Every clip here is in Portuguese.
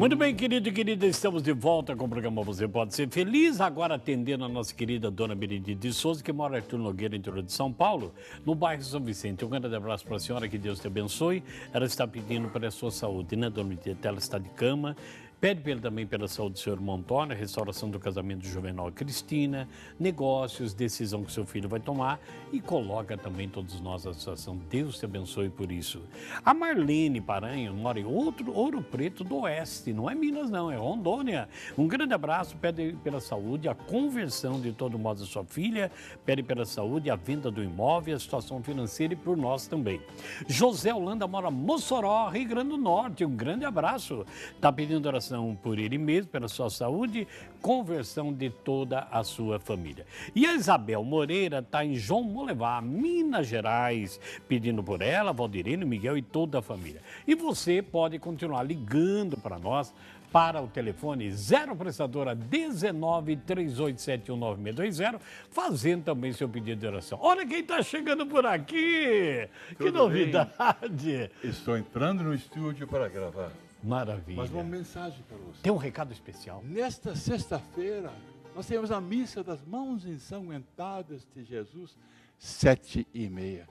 Muito bem, querido e querida, estamos de volta com o programa Você Pode Ser Feliz, agora atendendo a nossa querida dona Benedita de Souza, que mora em Arthur Nogueira, interior de São Paulo, no bairro São Vicente. Um grande abraço para a senhora, que Deus te abençoe. Ela está pedindo para a sua saúde, né, dona Benedita? Ela está de cama. Pede também pela saúde do seu irmão Antônio, restauração do casamento do Juvenal e Cristina, negócios, decisão que seu filho vai tomar e coloca também todos nós à situação. Deus te abençoe por isso. A Marlene Paranho mora em Ouro Preto do Oeste, não é Minas não, é Rondônia. Um grande abraço, pede pela saúde, a conversão de todo modo da sua filha, pede pela saúde, a venda do imóvel, a situação financeira e por nós também. José Holanda mora em Mossoró, Rio Grande do Norte, um grande abraço. Está pedindo oração por ele mesmo, pela sua saúde, conversão de toda a sua família. E a Isabel Moreira está em João Molevá, Minas Gerais, pedindo por ela, Valdirene, Miguel e toda a família. E você pode continuar ligando para nós, para o telefone 0 prestadora 19 3871 9620, fazendo também seu pedido de oração. Olha quem está chegando por aqui! Que novidade! Estou entrando no estúdio para gravar. Maravilha. Mas uma mensagem para você. Tem um recado especial. Nesta sexta-feira, nós temos a missa das mãos ensanguentadas de Jesus, 7h30.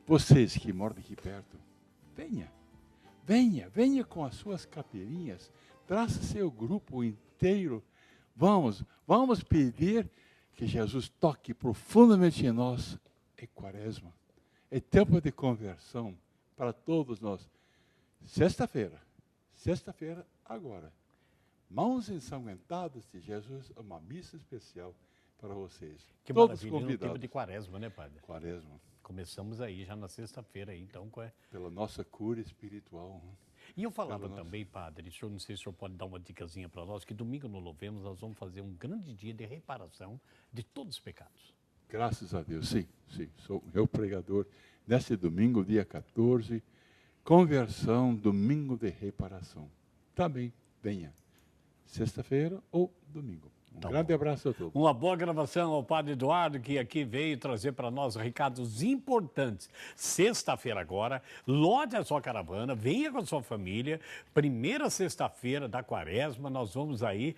Vocês que moram aqui perto, venha com as suas capeirinhas, traça seu grupo inteiro. Vamos pedir que Jesus toque profundamente em nós. É quaresma, é tempo de conversão para todos nós. Sexta-feira agora, mãos ensanguentadas de Jesus, uma missa especial para vocês. Que todos maravilha, convidados. no tempo de quaresma, né, padre? Quaresma. Começamos aí já na sexta-feira, então. Pela nossa cura espiritual. E eu falava também, padre, não sei se o senhor pode dar uma dicasinha para nós, que domingo no Louvemos nós vamos fazer um grande dia de reparação de todos os pecados. Graças a Deus, sim. Sou eu pregador neste domingo, dia 14, conversão, domingo de reparação. Também venha, sexta-feira ou domingo. Um grande abraço a todos. Uma boa gravação ao padre Eduardo, que aqui veio trazer para nós recados importantes. Sexta-feira agora, lote a sua caravana, venha com a sua família. Primeira sexta-feira da quaresma, nós vamos aí,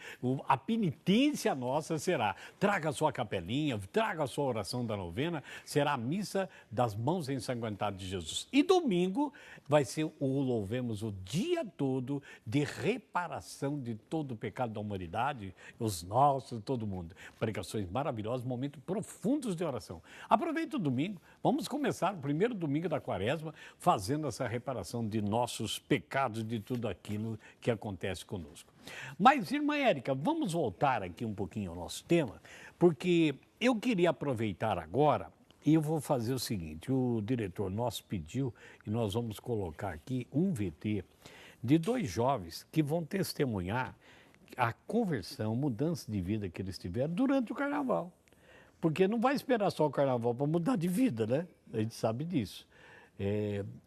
a penitência nossa será, traga a sua capelinha, traga a sua oração da novena, será a missa das mãos ensanguentadas de Jesus. E domingo vai ser o Louvemos o dia todo de reparação de todo o pecado da humanidade, os nossos, todo mundo. Pregações maravilhosas, momentos profundos de oração. Aproveita o domingo, vamos começar o primeiro domingo da quaresma fazendo essa reparação de nossos pecados, de tudo aquilo que acontece conosco. Mas, irmã Érica, vamos voltar aqui um pouquinho ao nosso tema, porque eu queria aproveitar agora e eu vou fazer o seguinte, o diretor nosso pediu e nós vamos colocar aqui um VT de 2 jovens que vão testemunhar a conversão, mudança de vida que eles tiveram durante o carnaval. Porque não vai esperar só o carnaval para mudar de vida, né? A gente sabe disso.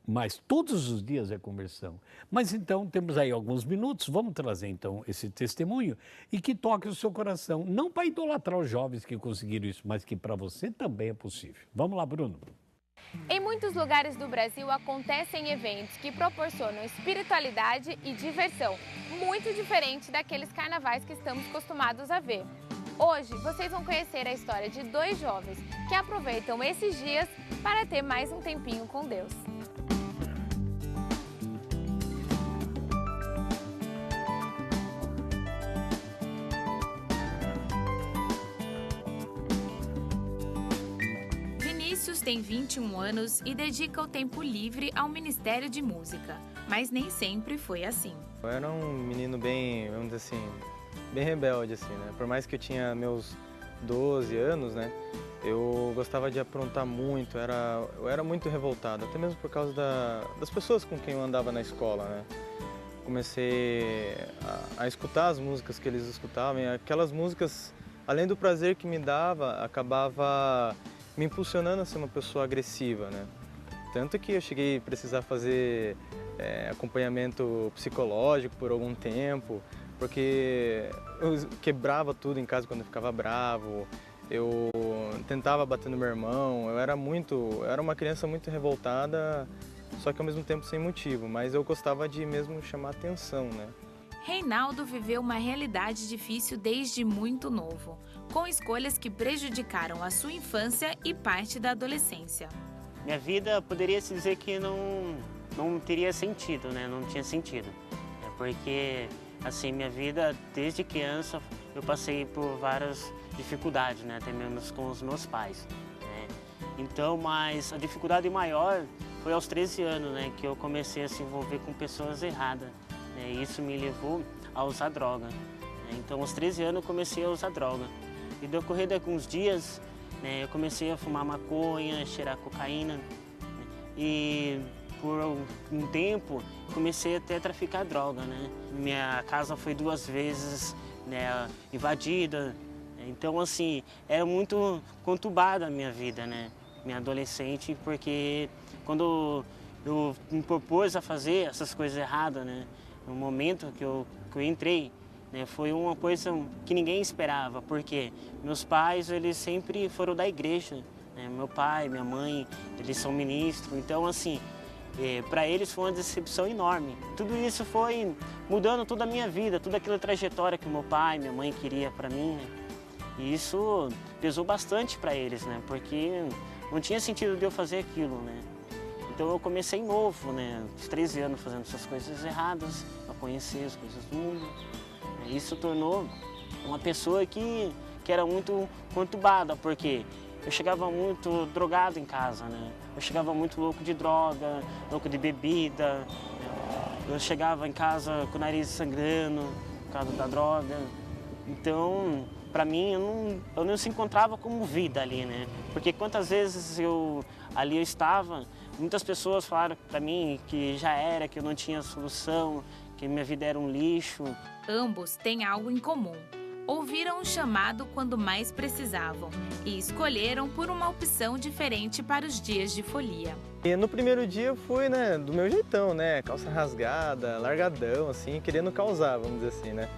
Mas todos os dias é conversão. Mas então, temos aí alguns minutos, vamos trazer então esse testemunho e que toque o seu coração. Não para idolatrar os jovens que conseguiram isso, mas que para você também é possível. Vamos lá, Bruno. Em muitos lugares do Brasil acontecem eventos que proporcionam espiritualidade e diversão, muito diferente daqueles carnavais que estamos acostumados a ver. Hoje vocês vão conhecer a história de 2 jovens que aproveitam esses dias para ter mais um tempinho com Deus. Vinícius tem 21 anos e dedica o tempo livre ao Ministério de Música, mas nem sempre foi assim. Eu era um menino bem, vamos dizer assim, bem rebelde, assim, né? Por mais que eu tinha meus 12 anos, né? Eu gostava de aprontar muito, eu era muito revoltado, até mesmo por causa das pessoas com quem eu andava na escola, né? Comecei a escutar as músicas que eles escutavam, e aquelas músicas, além do prazer que me dava, acabava me impulsionando a ser uma pessoa agressiva, né? Tanto que eu cheguei a precisar fazer acompanhamento psicológico por algum tempo, porque eu quebrava tudo em casa quando eu ficava bravo, eu tentava bater no meu irmão, eu era uma criança muito revoltada, só que ao mesmo tempo sem motivo, mas eu gostava de mesmo chamar atenção, né? Reinaldo viveu uma realidade difícil desde muito novo, com escolhas que prejudicaram a sua infância e parte da adolescência. Minha vida poderia se dizer que não teria sentido, né? Não tinha sentido. Porque, assim, minha vida, desde criança, eu passei por várias dificuldades, né? Até mesmo com os meus pais, né? Então, mas a dificuldade maior foi aos 13 anos, né? Que eu comecei a se envolver com pessoas erradas, né? E isso me levou a usar droga, né? Então, aos 13 anos, eu comecei a usar droga. E no decorrer de alguns dias, né, eu comecei a fumar maconha, cheirar cocaína, né? E por um tempo comecei até a traficar droga, né? Minha casa foi 2 vezes, né, invadida. Então, assim, era muito conturbada a minha vida, né? Minha adolescente, porque quando eu me propus a fazer essas coisas erradas, né? No momento que eu entrei, né, foi uma coisa que ninguém esperava, porque meus pais, eles sempre foram da igreja, né? Meu pai, minha mãe, eles são ministros, então, assim, para eles foi uma decepção enorme. Tudo isso foi mudando toda a minha vida, toda aquela trajetória que meu pai, minha mãe queria para mim, né? E isso pesou bastante para eles, né? Porque não tinha sentido de eu fazer aquilo, né? Então eu comecei novo, né? Aos 13 anos fazendo essas coisas erradas, a conhecer as coisas do mundo. Isso tornou uma pessoa que era muito conturbada, porque eu chegava muito drogado em casa, né? Eu chegava muito louco de droga, louco de bebida. Né? Eu chegava em casa com o nariz sangrando por causa da droga. Então, para mim, eu não se encontrava como vida ali, né? Porque quantas vezes eu estava, muitas pessoas falaram para mim que já era, que eu não tinha solução, que minha vida era um lixo. Ambos têm algo em comum. Ouviram o chamado quando mais precisavam e escolheram por uma opção diferente para os dias de folia. E no primeiro dia eu fui, né, do meu jeitão, né, calça rasgada, largadão, assim, querendo causar, vamos dizer assim, né.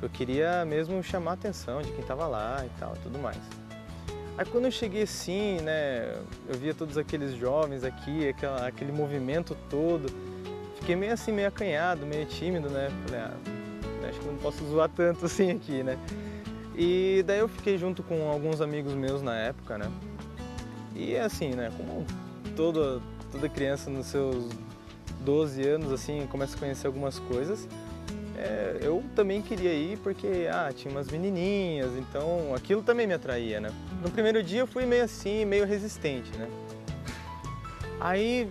Eu queria mesmo chamar a atenção de quem estava lá e tal, tudo mais. Aí quando eu cheguei assim, né, eu via todos aqueles jovens aqui, aquele movimento todo, fiquei meio assim, meio acanhado, meio tímido, né, falei, acho que não posso zoar tanto assim aqui, né. E daí eu fiquei junto com alguns amigos meus na época, né, e assim, né, como toda criança nos seus 12 anos, assim, começa a conhecer algumas coisas, eu também queria ir porque, tinha umas menininhas, então aquilo também me atraía, né. No primeiro dia eu fui meio assim, meio resistente, né. Aí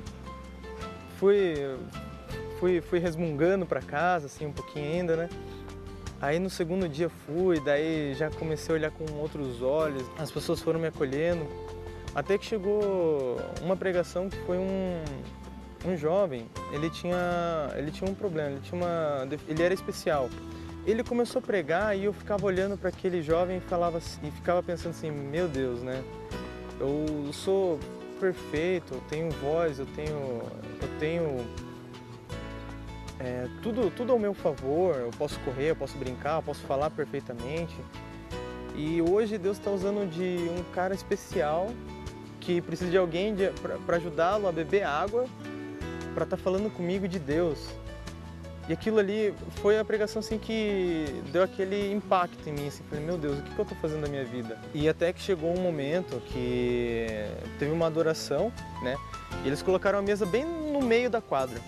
fui resmungando para casa, assim, um pouquinho ainda, né. Aí no segundo dia fui, daí já comecei a olhar com outros olhos, as pessoas foram me acolhendo, até que chegou uma pregação que foi um jovem, ele tinha um problema, ele era especial. Ele começou a pregar e eu ficava olhando para aquele jovem e ficava pensando assim, meu Deus, né? Eu sou perfeito, eu tenho voz, eu tenho tudo ao meu favor, eu posso correr, eu posso brincar, eu posso falar perfeitamente. E hoje Deus está usando de um cara especial que precisa de alguém para ajudá-lo a beber água, para estar falando comigo de Deus. E aquilo ali foi a pregação assim que deu aquele impacto em mim, assim, falei, meu Deus, o que eu estou fazendo da minha vida? E até que chegou um momento que teve uma adoração, né? E eles colocaram a mesa bem no meio da quadra.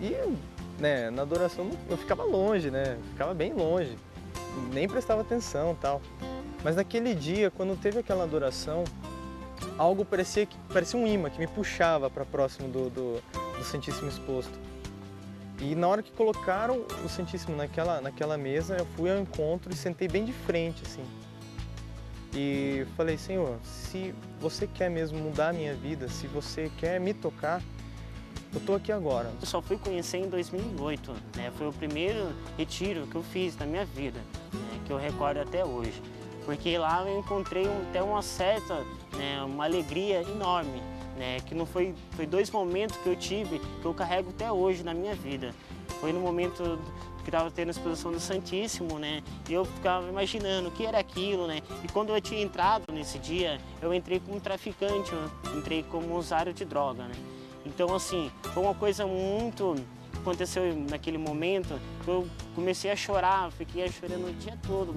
E, né, na adoração eu ficava longe, né? Ficava bem longe, nem prestava atenção e tal. Mas naquele dia, quando teve aquela adoração, algo parecia um imã que me puxava para próximo do Santíssimo exposto. E na hora que colocaram o Santíssimo naquela mesa, eu fui ao encontro e sentei bem de frente, assim. E falei, Senhor, se você quer mesmo mudar a minha vida, se você quer me tocar, eu estou aqui agora. Eu só fui conhecer em 2008, né? Foi o primeiro retiro que eu fiz na minha vida, né? Que eu recordo até hoje. Porque lá eu encontrei até uma certa, né, uma alegria enorme, né? Que não foi 2 momentos que eu tive, que eu carrego até hoje na minha vida. Foi no momento que estava tendo a exposição do Santíssimo, né? E eu ficava imaginando o que era aquilo, né? E quando eu tinha entrado nesse dia, eu entrei como traficante, eu entrei como usuário de droga, né? Então, assim, foi uma coisa muito aconteceu naquele momento, eu comecei a chorar, fiquei chorando o dia todo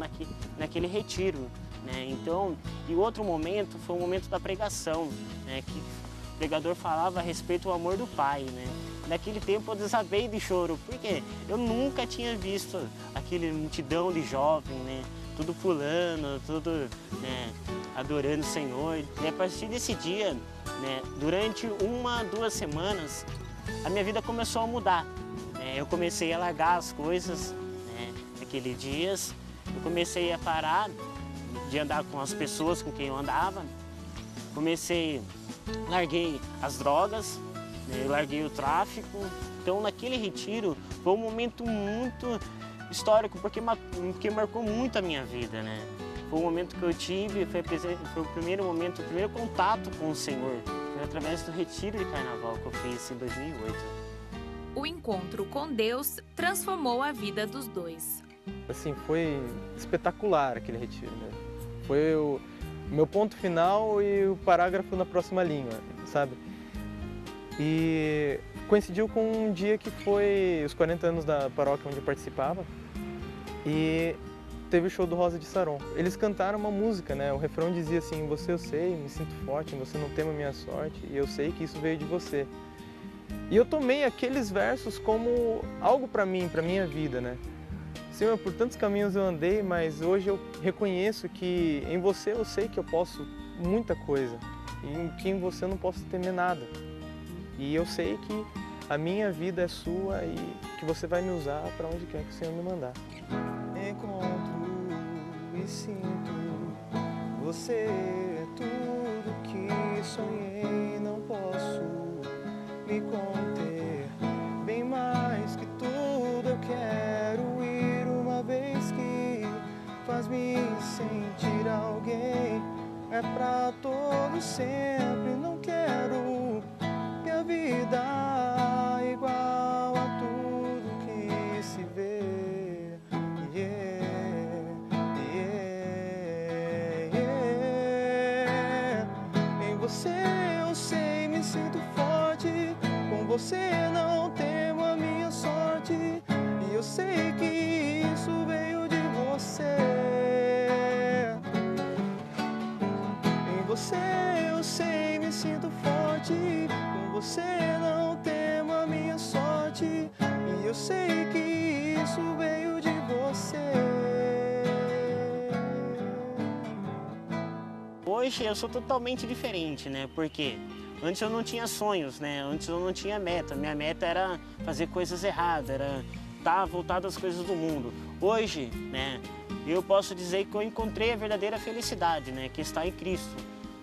naquele retiro, né? Então, e outro momento foi o momento da pregação, né? Que o pregador falava a respeito do amor do Pai, né? Naquele tempo eu desabei de choro, porque eu nunca tinha visto aquele multidão de jovens, né? Tudo pulando, tudo, né, adorando o Senhor. E a partir desse dia, né, durante 2 semanas, a minha vida começou a mudar. Eu comecei a largar as coisas, né, naqueles dias. Eu comecei a parar de andar com as pessoas com quem eu andava. Larguei as drogas, né, eu larguei o tráfico. Então, naquele retiro, foi um momento muito histórico, porque marcou muito a minha vida, né? Foi o momento que eu tive, foi o primeiro momento, o primeiro contato com o Senhor. Foi através do retiro de carnaval que eu fiz em 2008. O encontro com Deus transformou a vida dos dois. Assim, foi espetacular aquele retiro, né? Foi o meu ponto final e o parágrafo na próxima linha, sabe? E coincidiu com um dia que foi os 40 anos da paróquia onde eu participava e teve o show do Rosa de Saron. Eles cantaram uma música, né? O refrão dizia assim: "Em você eu sei, me sinto forte, em você não temo a minha sorte, e eu sei que isso veio de você". E eu tomei aqueles versos como algo para mim, para minha vida, né? Senhor, por tantos caminhos eu andei, mas hoje eu reconheço que em você eu sei que eu posso muita coisa e que em você eu não posso temer nada. E eu sei que a minha vida é sua e que você vai me usar para onde quer que o Senhor me mandar. Encontro e sinto, você é tudo que sonhei, não posso me conter. Bem mais que tudo eu quero ir uma vez que faz-me sentir alguém. É pra todo sempre, não quero minha vida igual a tudo que se vê. Em você eu sei, me sinto forte. Com você não temo a minha sorte. E eu sei que isso veio de você. Em você eu sei, me sinto forte. Com você não temo a minha sorte. E eu sei que isso veio de você. Hoje eu sou totalmente diferente, né? Porque antes eu não tinha sonhos, né? Antes eu não tinha meta. Minha meta era fazer coisas erradas, era estar voltado às coisas do mundo. Hoje, né, eu posso dizer que eu encontrei a verdadeira felicidade, né? Que está em Cristo.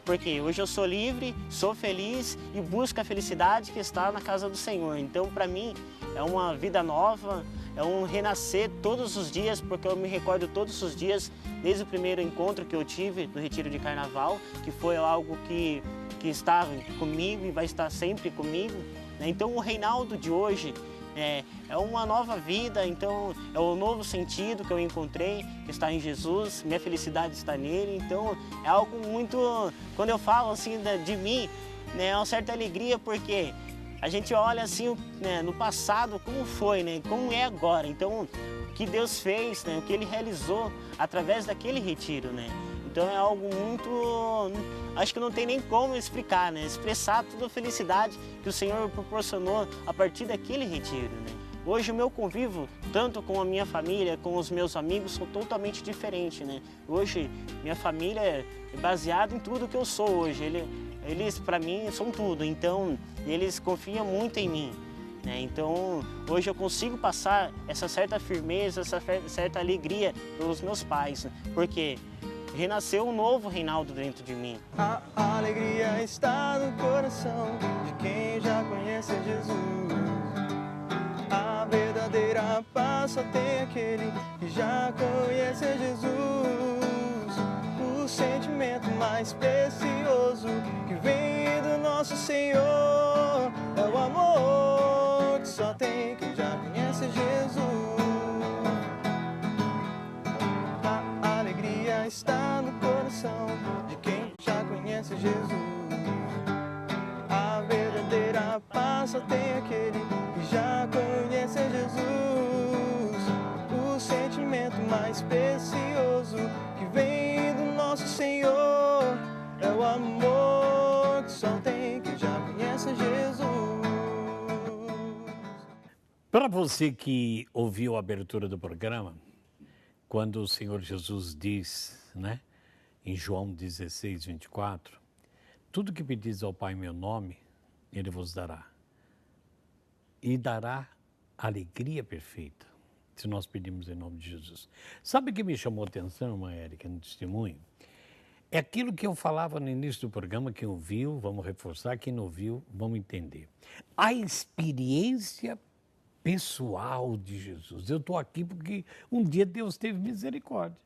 Porque hoje eu sou livre, sou feliz e busco a felicidade que está na casa do Senhor. Então, para mim, é uma vida nova, é um renascer todos os dias, porque eu me recordo todos os dias, desde o primeiro encontro que eu tive no Retiro de Carnaval, que foi algo que está comigo e vai estar sempre comigo. Então, o Reinaldo de hoje é uma nova vida, então é um novo sentido que eu encontrei, que está em Jesus, minha felicidade está nele, então é algo muito, quando eu falo assim de mim, né, é uma certa alegria, porque a gente olha assim, né, no passado como foi, né, como é agora, então o que Deus fez, né, o que Ele realizou através daquele retiro, né. Então é algo muito, acho que não tem nem como explicar, né? Expressar toda a felicidade que o Senhor proporcionou a partir daquele retiro, né? Hoje o meu convívio, tanto com a minha família, com os meus amigos, são totalmente diferentes, né? Hoje minha família é baseada em tudo que eu sou hoje. Eles para mim são tudo, então eles confiam muito em mim. Então, hoje eu consigo passar essa certa firmeza, essa certa alegria pelos meus pais, né? Porque renasceu um novo Reinaldo dentro de mim. A alegria está no coração de quem já conhece Jesus. A verdadeira paz só tem aquele que já conhece Jesus. O sentimento mais precioso que vem do nosso Senhor é o amor que só tem quem já conhece Jesus. A alegria está no coração de quem já conhece Jesus. A verdadeira paz esperar só tem aquele que já conhece a Jesus. O sentimento mais precioso que vem do nosso Senhor é o amor que só tem quem já conhece a Jesus. Para você que ouviu a abertura do programa, quando o Senhor Jesus diz, né, em João 16, 24, tudo que pedis ao Pai em meu nome, Ele vos dará. E dará alegria perfeita, se nós pedimos em nome de Jesus. Sabe o que me chamou a atenção, irmã Érica, no testemunho? É aquilo que eu falava no início do programa, quem ouviu, vamos reforçar, quem não ouviu, vamos entender. A experiência pessoal de Jesus. Eu estou aqui porque um dia Deus teve misericórdia,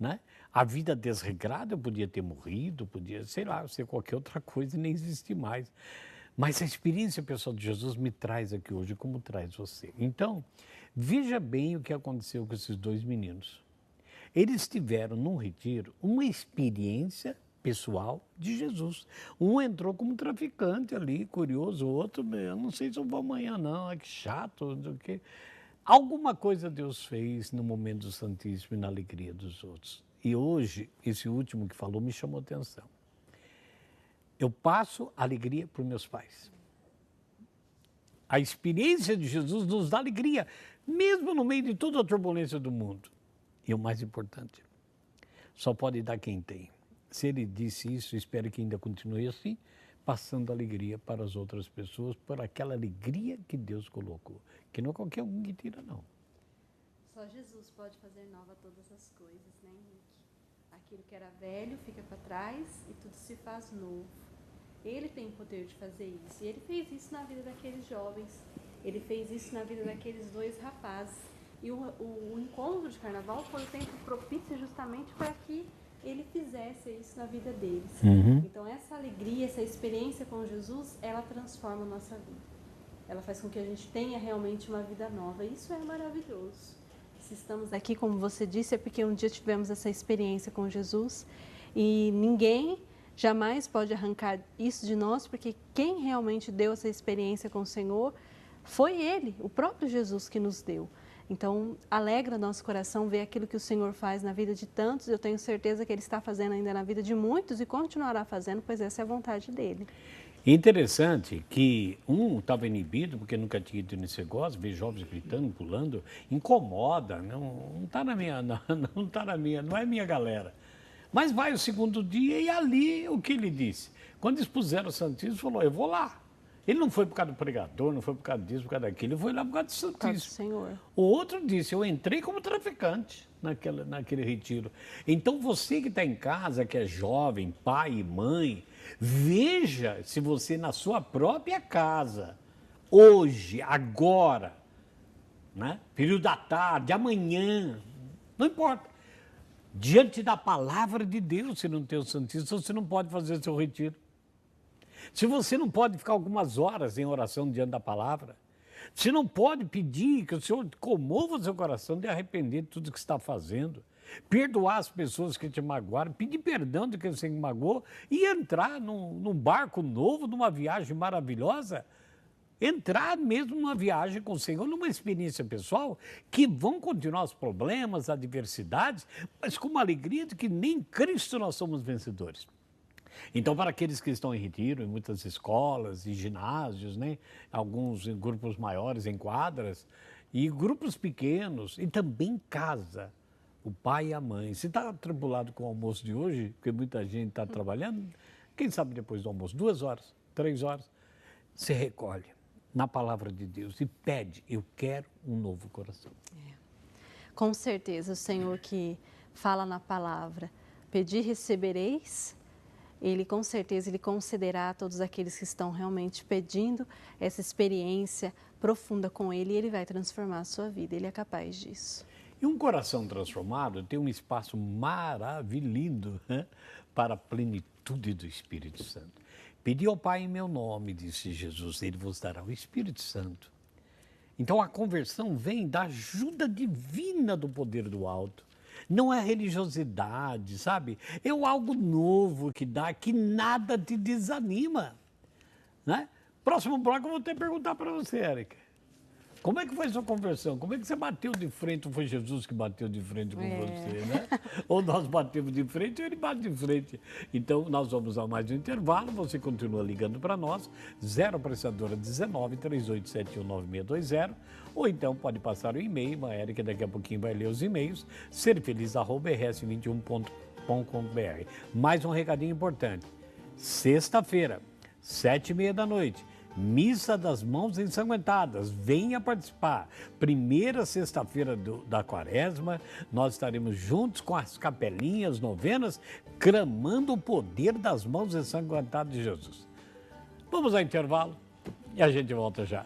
né? A vida desregrada, eu podia ter morrido, podia, sei lá, ser qualquer outra coisa e nem existir mais. Mas a experiência pessoal de Jesus me traz aqui hoje, como traz você. Então, veja bem o que aconteceu com esses dois meninos. Eles tiveram, num retiro, uma experiência pessoal de Jesus. Um entrou como traficante ali, curioso, o outro, eu não sei se eu vou amanhã não, que chato, não sei o quê. Alguma coisa Deus fez no momento do Santíssimo e na alegria dos outros. E hoje, esse último que falou me chamou a atenção. Eu passo alegria para os meus pais. A experiência de Jesus nos dá alegria, mesmo no meio de toda a turbulência do mundo. E o mais importante, só pode dar quem tem. Se ele disse isso, espero que ainda continue assim, passando alegria para as outras pessoas, por aquela alegria que Deus colocou. Que não é qualquer um que tira, não. Só Jesus pode fazer nova todas as coisas, né, Henrique? Aquilo que era velho fica para trás e tudo se faz novo. Ele tem o poder de fazer isso. E ele fez isso na vida daqueles jovens. Ele fez isso na vida daqueles dois rapazes. E o encontro de carnaval foi o tempo propício justamente para que ele fizesse isso na vida deles. Então essa alegria, essa experiência com Jesus, ela transforma a nossa vida. Ela faz com que a gente tenha realmente uma vida nova. E isso é maravilhoso. Se estamos aqui, como você disse, é porque um dia tivemos essa experiência com Jesus. E ninguém jamais pode arrancar isso de nós, porque quem realmente deu essa experiência com o Senhor foi Ele, o próprio Jesus que nos deu. Então, alegra nosso coração ver aquilo que o Senhor faz na vida de tantos. Eu tenho certeza que Ele está fazendo ainda na vida de muitos e continuará fazendo, pois essa é a vontade dEle. Interessante que um estava inibido, porque nunca tinha ido nesse negócio, ver jovens gritando, pulando, incomoda, não está na minha, não está na minha, não é minha galera. Mas vai o segundo dia e ali o que ele disse? Quando expuseram o Santíssimo, falou, eu vou lá. Ele não foi por causa do pregador, não foi por causa disso, por causa daquilo, ele foi lá por causa do Santíssimo. Senhor. O outro disse, eu entrei como traficante naquele retiro. Então você que está em casa, que é jovem, pai e mãe, veja se você na sua própria casa, hoje, agora, né? Período da tarde, amanhã, não importa. Diante da palavra de Deus, se não tem o Santíssimo, você não pode fazer seu retiro. Se você não pode ficar algumas horas em oração diante da palavra, você não pode pedir que o Senhor comova o seu coração de arrepender de tudo que está fazendo, perdoar as pessoas que te magoaram, pedir perdão de quem você magoou e entrar num barco novo, numa viagem maravilhosa, entrar mesmo numa viagem com o Senhor, numa experiência pessoal, que vão continuar os problemas, adversidades, mas com uma alegria de que nem Cristo nós somos vencedores. Então, para aqueles que estão em retiro, em muitas escolas e ginásios, né? Alguns em grupos maiores, em quadras, e grupos pequenos, e também em casa, o pai e a mãe. Se está atribulado com o almoço de hoje, porque muita gente está trabalhando, quem sabe depois do almoço, 2 horas, 3 horas, se recolhe na palavra de Deus e pede, eu quero um novo coração. Com certeza, o Senhor que fala na palavra, pedir recebereis, Ele com certeza Ele concederá a todos aqueles que estão realmente pedindo essa experiência profunda com Ele e Ele vai transformar a sua vida, Ele é capaz disso. E um coração transformado tem um espaço maravilhoso, né, para a plenitude do Espírito Santo. Pedi ao Pai em meu nome, disse Jesus, Ele vos dará o Espírito Santo. Então a conversão vem da ajuda divina do poder do alto. Não é religiosidade, sabe? É algo novo que dá, que nada te desanima, né? Próximo bloco eu vou ter que perguntar para você, Érica. Como é que foi sua conversão? Como é que você bateu de frente? Ou foi Jesus que bateu de frente com você, né? Ou nós batemos de frente ou ele bate de frente. Então, nós vamos a mais um intervalo. Você continua ligando para nós, 0 operadora 19 3871 9620. Ou então pode passar o e-mail, a Érica daqui a pouquinho vai ler os e-mails, serfeliz@rs21.com.br. Mais um recadinho importante. Sexta-feira, 7h30 da noite. Missa das Mãos Ensanguentadas, venha participar. Primeira sexta-feira da quaresma, nós estaremos juntos com as capelinhas, novenas, clamando o poder das mãos ensanguentadas de Jesus. Vamos ao intervalo e a gente volta já.